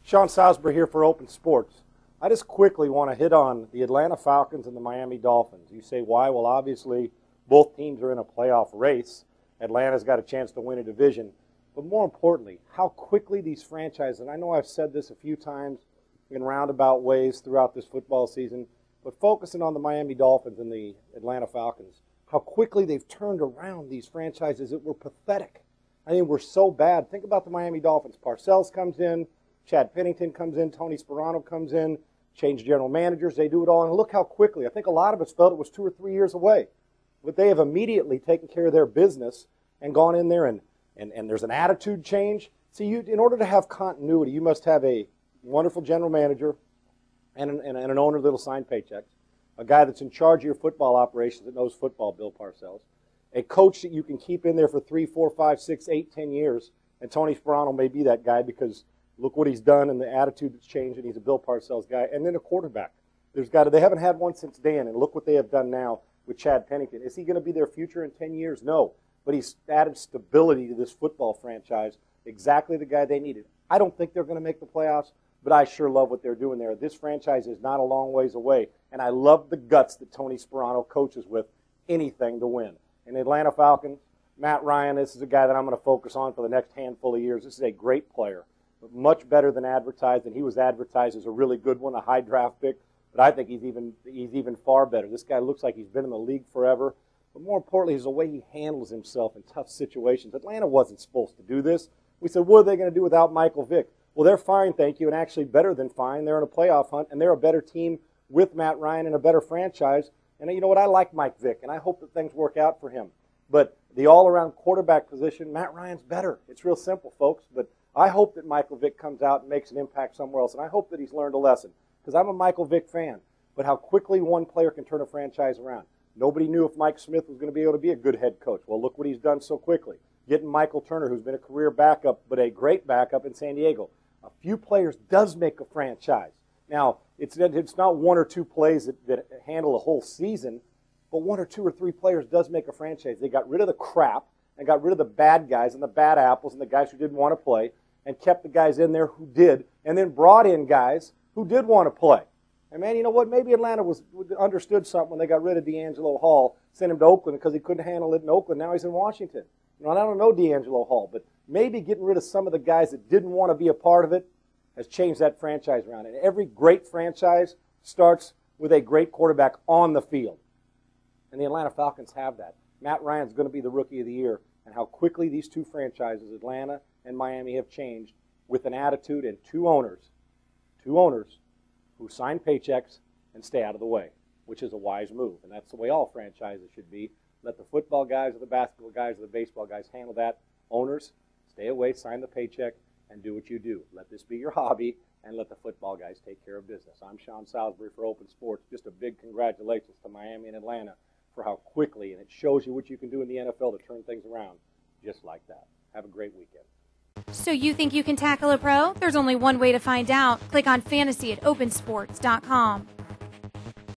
Sean Salisbury here for Open Sports. I just quickly want to hit on the Atlanta Falcons and the Miami Dolphins. You say, why? Well, obviously, both teams are in a playoff race. Atlanta's got a chance to win a division. But more importantly, how quickly these franchises, and I know I've said this a few times in roundabout ways throughout this football season, but focusing on the Miami Dolphins and the Atlanta Falcons, how quickly they've turned around these franchises that were pathetic. I mean, we're so bad. Think about the Miami Dolphins. Parcells comes in, Chad Pennington comes in, Tony Sparano comes in, change general managers, they do it all, and look how quickly. I think a lot of us felt it was 2 or 3 years away. But they have immediately taken care of their business and gone in there, and there's an attitude change. See, in order to have continuity, you must have a wonderful general manager and an owner that'll sign paychecks, a guy that's in charge of your football operations that knows football, Bill Parcells, a coach that you can keep in there for 3, 4, 5, 6, 8, 10 years, and Tony Sparano may be that guy because look what he's done and the attitude that's changed, and he's a Bill Parcells guy. And then a quarterback. They haven't had one since Dan, and look what they have done now with Chad Pennington. Is he going to be their future in 10 years? No. But he's added stability to this football franchise, exactly the guy they needed. I don't think they're going to make the playoffs, but I sure love what they're doing there. This franchise is not a long ways away, and I love the guts that Tony Sparano coaches with, anything to win. And the Atlanta Falcons, Matt Ryan, this is a guy that I'm going to focus on for the next handful of years. This is a great player. Much better than advertised, and he was advertised as a really good one, a high draft pick. But I think he's even far better. This guy looks like he's been in the league forever. But more importantly is the way he handles himself in tough situations. Atlanta wasn't supposed to do this. We said, what are they going to do without Michael Vick? Well, they're fine, thank you, and actually better than fine. They're in a playoff hunt, and they're a better team with Matt Ryan and a better franchise. And you know what? I like Mike Vick, and I hope that things work out for him. But the all-around quarterback position, Matt Ryan's better. It's real simple, folks. But I hope that Michael Vick comes out and makes an impact somewhere else, and I hope that he's learned a lesson, because I'm a Michael Vick fan. But how quickly one player can turn a franchise around. Nobody knew if Mike Smith was going to be able to be a good head coach. Well, look what he's done so quickly. Getting Michael Turner, who's been a career backup, but a great backup in San Diego. A few players does make a franchise. Now, it's not 1 or 2 plays that handle a whole season, but 1 or 2 or 3 players does make a franchise. They got rid of the crap and got rid of the bad guys and the bad apples and the guys who didn't want to play and kept the guys in there who did, and then brought in guys who did want to play. And man, you know what? Maybe Atlanta understood something when they got rid of D'Angelo Hall, sent him to Oakland because he couldn't handle it in Oakland. Now he's in Washington. You know, and I don't know D'Angelo Hall, but maybe getting rid of some of the guys that didn't want to be a part of it has changed that franchise around. And every great franchise starts with a great quarterback on the field. And the Atlanta Falcons have that. Matt Ryan's going to be the Rookie of the Year. And how quickly these two franchises, Atlanta and Miami, have changed with an attitude and two owners who sign paychecks and stay out of the way, which is a wise move. And that's the way all franchises should be. Let the football guys or the basketball guys or the baseball guys handle that. Owners, stay away, sign the paycheck, and do what you do. Let this be your hobby, and let the football guys take care of business. I'm Sean Salisbury for Open Sports. Just a big congratulations to Miami and Atlanta for how quickly, and it shows you what you can do in the NFL to turn things around just like that. Have a great weekend. So you think you can tackle a pro? There's only one way to find out. Click on fantasy at opensports.com.